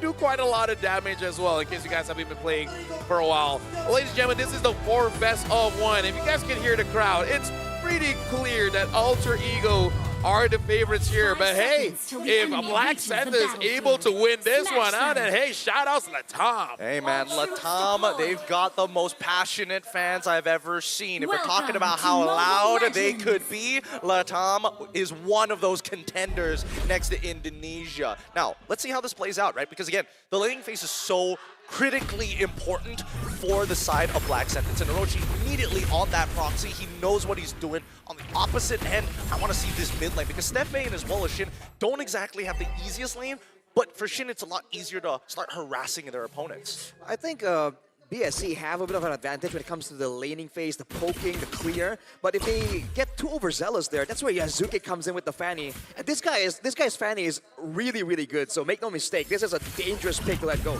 do quite a lot of damage as well, in case you guys haven't been playing for a while. Well, ladies and gentlemen, this is the 4 best of 1. If you guys can hear the crowd, it's pretty clear that Alter Ego are the favorites here. But hey, if Black Santa is able to win this one out, then hey, shout outs to Latam. Hey man, Latam, they've got the most passionate fans I've ever seen. If we're talking about how loud they could be, Latam is one of those contenders next to Indonesia. Now, let's see how this plays out, right? Because again, the laning phase is so critically important for the side of Black Sentence. And Orochi immediately on that proxy, he knows what he's doing. On the opposite end, I want to see this mid lane, because Steph as well as Shin don't exactly have the easiest lane, but for Shin it's a lot easier to start harassing their opponents. I think BSC have a bit of an advantage when it comes to the laning phase, the poking, the clear. But if they get too overzealous there, that's where Yasuke comes in with the Fanny. And this guy's Fanny is really, really good. So make no mistake, this is a dangerous pick to let go.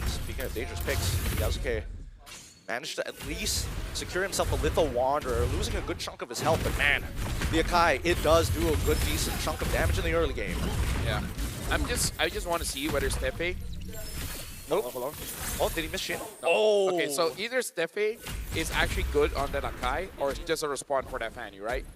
Speaking of dangerous picks, Yasuke managed to at least secure himself a Litho Wanderer, losing a good chunk of his health. But man, the Akai, it does do a good, decent chunk of damage in the early game. Yeah. I just want to see whether Steffe. Nope. Hold on. Oh, did he miss Shin? No. Oh. Okay, so either Steffe is actually good on that Akai, or it's just a respawn for that Fanny, right?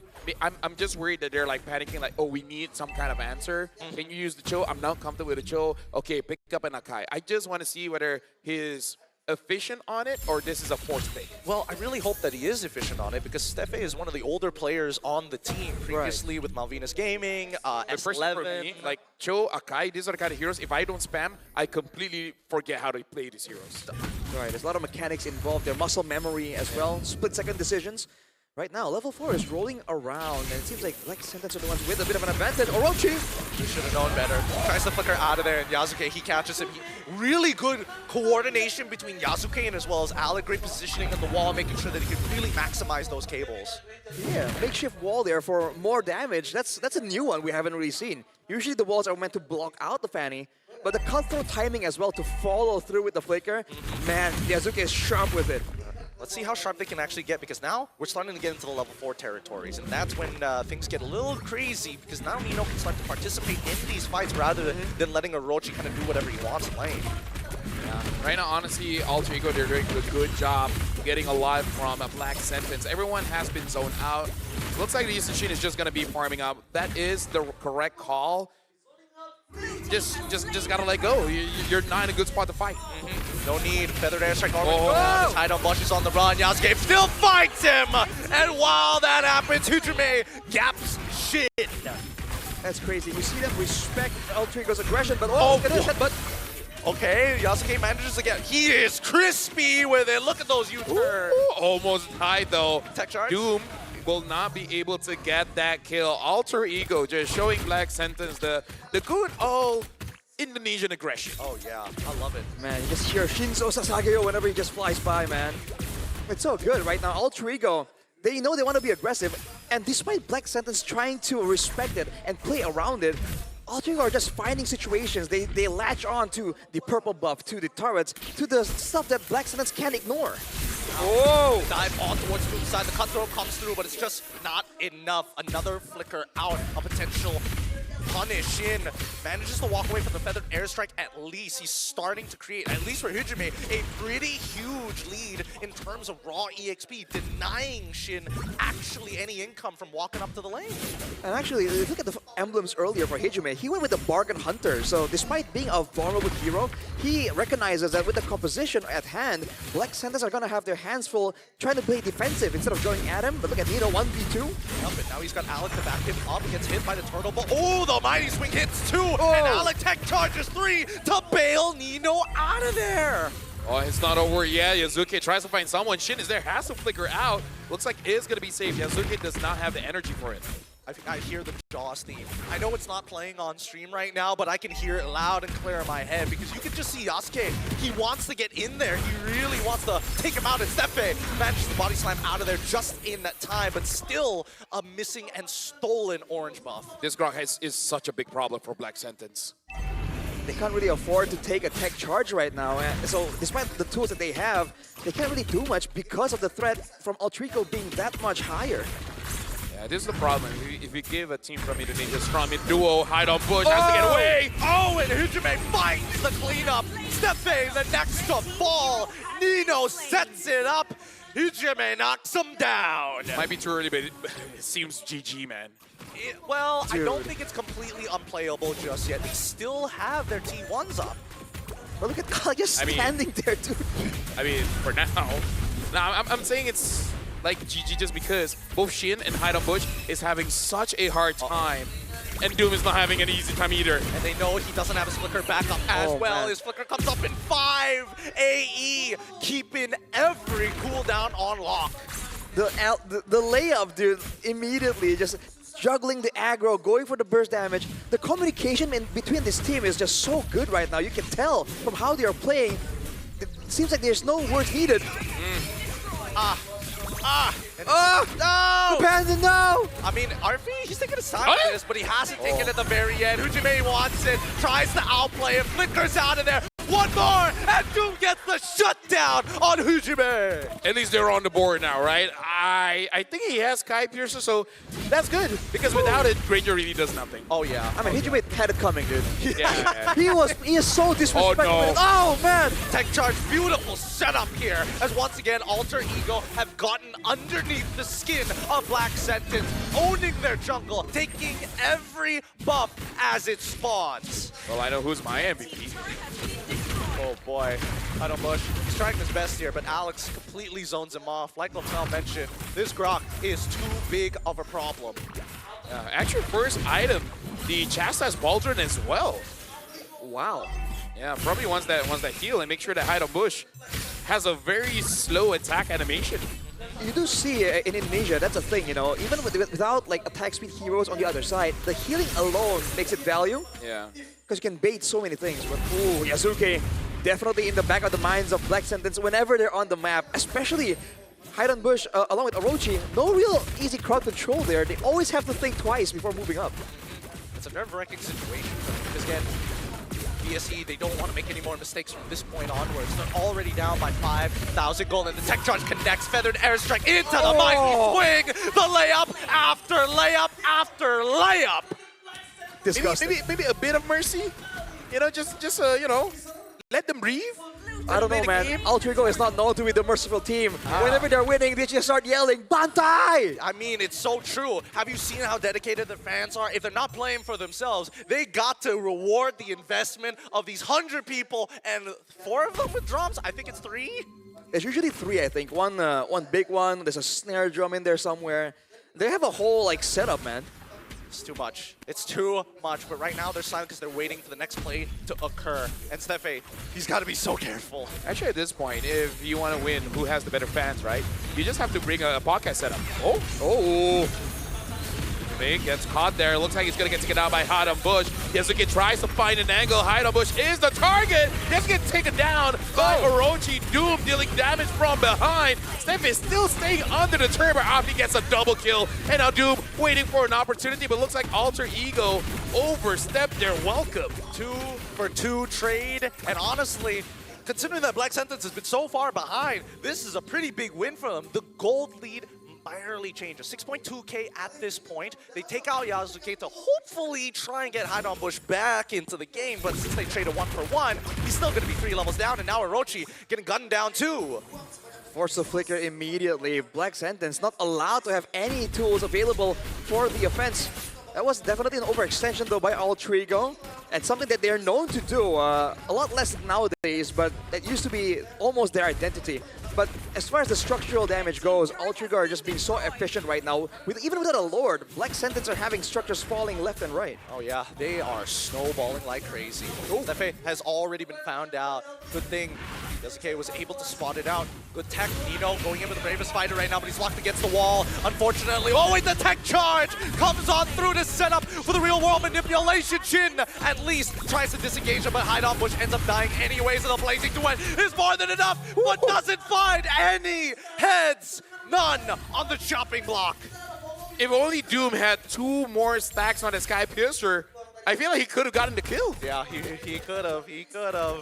I'm just worried that they're like panicking, like, oh, we need some kind of answer. Can you use the Cho? I'm not comfortable with the Cho. Okay, pick up an Akai. I just want to see whether he's efficient on it or this is a forced pick. Well, I really hope that he is efficient on it, because Steffe is one of the older players on the team previously with Malvinas Gaming, S11. For me, like Cho, Akai, these are the kind of heroes. If I don't spam, I completely forget how to play these heroes. Right, there's a lot of mechanics involved there, muscle memory as well, split-second decisions. Right now, level 4 is rolling around, and it seems like Black Sentence are the ones with a bit of an advantage. Orochi! He should have known better. Tries to flicker out of there, and Yasuke, he catches him. Really good coordination between Yasuke and as well as Alec. Great positioning on the wall, making sure that he can really maximize those cables. Yeah, makeshift wall there for more damage. That's a new one we haven't really seen. Usually the walls are meant to block out the Fanny, but the cutthroat timing as well to follow through with the flicker, man, Yasuke is sharp with it. Let's see how sharp they can actually get, because now we're starting to get into the level 4 territories, and that's when things get a little crazy, because now Nino can start to participate in these fights rather than letting Orochi kind of do whatever he wants playing. Yeah. Right now, honestly, Alter Ego, they're doing a good job getting a lot from a Black Sentence. Everyone has been zoned out. Looks like the Eastern Shin is just going to be farming up. That is the correct call. Just gotta let go. You're not in a good spot to fight. No need. Feathered airstrike already. Tied on Bush is on the run. Yasuke still fights him. And while that happens, Hujume gaps Shin. That's crazy. You see them respect Alter Ego's aggression, but okay, Yasuke manages to get. He is crispy with it. Look at those U-turns. Almost tied though. Tech charge. Doom will not be able to get that kill. Alter Ego just showing Black Sentence the good old Indonesian aggression. Oh yeah, I love it. Man, you just hear Shinzo Sasageo whenever he just flies by, man. It's so good right now. Alter Ego, they know they want to be aggressive, and despite Black Sentence trying to respect it and play around it, Alter Ego are just finding situations. They latch on to the purple buff, to the turrets, to the stuff that Black Sentence can't ignore. Whoa! Dive on towards the side. The cutthroat comes through, but it's just not enough. Another flicker out. A potential punish in. Manages to walk away from the feathered airstrike at least. He's starting to create, at least for Hujume, a pretty huge lead in terms of raw EXP, denying Shin actually any income from walking up to the lane. And actually, if you look at the emblems earlier for Hujume, he went with the Bargain Hunter. So despite being a vulnerable hero, he recognizes that with the composition at hand, Black Sentence are going to have their hands full trying to play defensive instead of going at him. But look at Nino, 1v2. Yep, and now he's got Alec to back him up. Gets hit by the turtle ball. Oh, the mighty swing hits 2, and Alec tech charges 3 to bail Nino out of there. Oh, it's not over yet. Yasuke tries to find someone. Shin is there, has to flicker out. Looks like it is going to be safe. Yasuke does not have the energy for it. I think I hear the Jaws theme. I know it's not playing on stream right now, but I can hear it loud and clear in my head, because you can just see Yasuke. He wants to get in there. He really wants to take him out. And Steffe manages the body slam out of there just in that time, but still a missing and stolen orange buff. This Grok is such a big problem for Black Sentence. They can't really afford to take a tech charge right now. And so despite the tools that they have, they can't really do much because of the threat from Alter Ego being that much higher. Yeah, this is the problem. If you give a team from Indonesia strong mid duo, hide on bush, has to get away. Oh, and Hujime finds the cleanup. Stefe, the next to fall. Nino sets it up. Hujime knocks him down. Might be too early, but it seems GG, man. Well, I don't Dude. think it's completely unplayable just yet. They still have their T1s up. But look at Kyle just I mean- standing there, dude. I mean, for now. Now, I'm saying it's like GG just because both Shin and Hide on Bush is having such a hard time. And Doom is not having an easy time either. And they know he doesn't have his flicker backup as Oh, well. man. His flicker comes up in 5 AE, keeping every cooldown on lock. The layup, dude, immediately just juggling the aggro, going for the burst damage. The communication between this team is just so good right now. You can tell from how they are playing. It seems like there's no words needed. No! Panda, no! I mean, RP, he's taking his time Oh, with yeah. this, but he hasn't taken it at the very end. Hujime wants it, tries to outplay it, flickers out of there. One more, and Doom gets the shutdown on Hujime. At least they're on the board now, right? I think he has Sky Piercer, so that's good. Because without it, Granger really does nothing. Oh, yeah. I mean, Hijime had it coming, dude. Yeah. He is so disrespectful. Oh, no. Oh, man! Tech charge, beautiful setup here, as once again, Alter Ego have gotten underneath the skin of Black Sentence, owning their jungle, taking every buff as it spawns. Well, I know who's my MVP. Oh boy, Hide on Bush, he's trying his best here, but Alex completely zones him off. Like Laftel mentioned, this Grok is too big of a problem. Actually, first item, the Chastise Baldron as well. Wow. Yeah, probably wants that heal and make sure that Hide on Bush has a very slow attack animation. You do see in Indonesia, that's a thing, you know, even without like attack speed heroes on the other side, the healing alone makes it value. Yeah. Because you can bait so many things. But ooh, Yasuke, definitely in the back of the minds of Black Sentence whenever they're on the map, especially Hide on Bush along with Orochi. No real easy crowd control there. They always have to think twice before moving up. It's a nerve-wracking situation because again, BSE, they don't want to make any more mistakes from this point onwards. They're already down by 5,000 gold, and the tech charge connects. Feathered airstrike into the mighty swing. The layup after layup after layup. Disgusting. Maybe a bit of mercy. You know, just you know, let them breathe. I don't know, man. Alter Ego is not known to be the merciful team. Whenever they're winning, they just start yelling, Bantai! I mean, it's so true. Have you seen how dedicated the fans are? If they're not playing for themselves, they got to reward the investment of these 100 people, and 4 of them with drums. I think it's 3. There's usually 3, I think. One big one. There's a snare drum in there somewhere. They have a whole like setup, man. It's too much. It's too much. But right now they're silent because they're waiting for the next play to occur. And Stefe, he's got to be so careful. Actually, at this point, if you want to win, who has the better fans, right? You just have to bring a podcast setup. Oh. Big gets caught there. Looks like he's going to get taken out by Hide on Bush. Yasuke tries to find an angle. Hide on Bush is the target. Just gets taken down by Orochi. Doom dealing damage from behind. Steph is still staying under the turret after he gets a double kill. And now Doom waiting for an opportunity, but looks like Alter Ego overstepped their welcome. 2-for-2 trade. And honestly, considering that Black Sentence has been so far behind, this is a pretty big win for them. The gold lead barely changes. 6.2k at this point. They take out Yasuke to hopefully try and get Hide on Bush back into the game, but since they traded 1-for-1, he's still going to be 3 levels down, and now Orochi getting gunned down too. Force the flicker immediately. Black Sentence not allowed to have any tools available for the offense. That was definitely an overextension though by Alter Ego, and something that they're known to do a lot less nowadays, but that used to be almost their identity. But as far as the structural damage goes, Alter Ego are just being so efficient right now. Even without a Lord, Black Sentence are having structures falling left and right. Oh yeah, they are snowballing like crazy. Stefe has already been found out. Good thing Yasuke was able to spot it out. Good tech, Nino going in with the bravest fighter right now, but he's locked against the wall. Unfortunately, oh wait, the tech charge comes on through to set up for the real world manipulation. Jin at least tries to disengage him, but Hide on Bush ends up dying anyways, and the blazing duet is more than enough, but doesn't find any heads. None on the chopping block. If only Doom had 2 more stacks on his Sky Piercer, I feel like he could have gotten the kill. Yeah, he could have.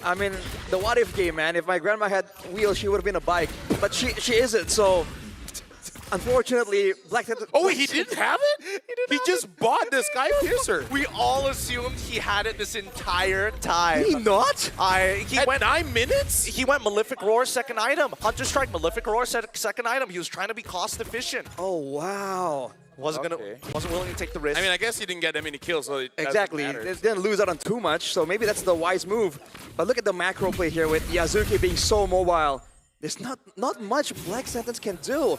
I mean, the what if game, man. If my grandma had wheels, she would have been a bike. But she isn't, so Unfortunately, Black Sentence... Oh, he didn't have it? He just bought the Sky Piercer. We all assumed he had it this entire time. Did he not? He At went 9 minutes? He went Malefic Roar second item. Hunter Strike, Malefic Roar second item. He was trying to be cost efficient. Oh, wow. Wasn't willing to take the risk. I mean, I guess he didn't get that many kills, so it Exactly. doesn't They matter. didn't lose out on too much, so maybe that's the wise move. But look at the macro play here with Yazuki being so mobile. There's not much Black Sentence can do.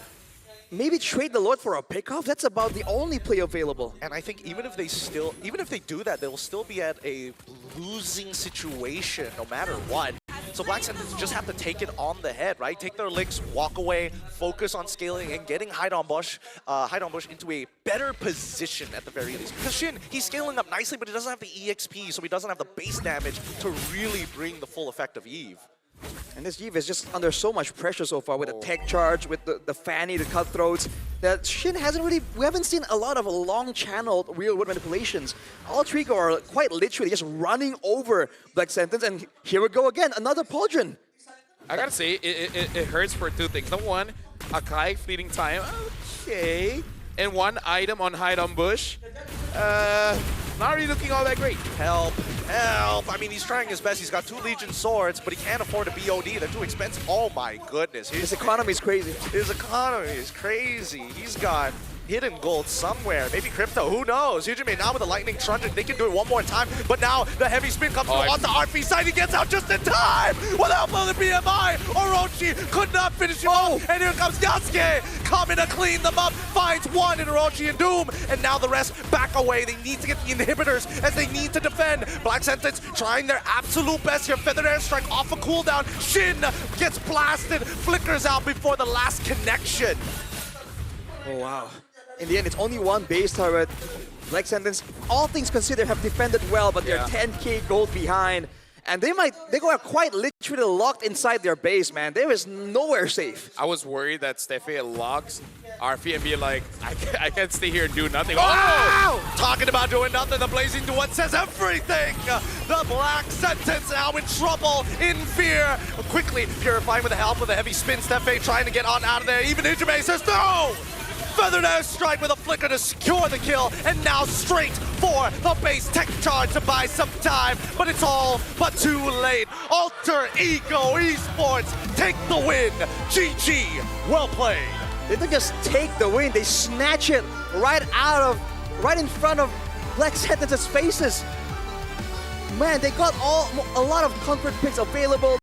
Maybe trade the Lord for a pickoff? That's about the only play available. And I think even if they do that, they'll still be at a losing situation no matter what. So Black Sentence just have to take it on the head, right? Take their licks, walk away, focus on scaling and getting Hide-on Bush into a better position at the very least. Because Shin, he's scaling up nicely, but he doesn't have the EXP, so he doesn't have the base damage to really bring the full effect of Eve. And this Eve is just under so much pressure so far with the tech charge, with the Fanny, the cutthroats, that Shin hasn't really, we haven't seen a lot of long-channeled real-world manipulations. All three are quite literally just running over Black Sentence, and here we go again, another Pauldron. I gotta say, it hurts for two things. Number one, Akai fleeting time, okay. And one item on Hide-on Bush, not really looking all that great. Help, help. I mean, he's trying his best. He's got 2 Legion swords, but he can't afford a BOD. They're too expensive. Oh my goodness. His economy is crazy. His economy is crazy. He's got hidden gold somewhere. Maybe crypto, who knows? Hujime now with the lightning truncheon, they can do it one more time. But now the heavy spin comes through on the RP side. He gets out just in time without the BMI. Orochi could not finish him off. And here comes Yasuke coming to clean them up. Finds one in Orochi and Doom. And now the rest back away. They need to get the inhibitors as they need to defend. Black Sentence trying their absolute best here. Feathered Airstrike off a cooldown. Shin gets blasted, flickers out before the last connection. Oh, wow. In the end, it's only one base turret. Black Sentence, all things considered, have defended well, but they're 10k gold behind. And they are quite literally locked inside their base, man. There is nowhere safe. I was worried that Steffi logs RP and be like, I can't stay here and do nothing. Oh! Talking about doing nothing, the Blazing Duet says everything! The Black Sentence now in trouble, in fear. Quickly purifying with the help of the heavy spin. Steffi trying to get on out of there. Even Hujime says no! Feathered Airstrike with a flicker to secure the kill, and now straight for the base tech charge to buy some time, but it's all but too late. Alter Ego Esports take the win. GG, well played. They don't just take the win, they snatch it right in front of Black Sentence's faces. Man, they got a lot of comfort picks available.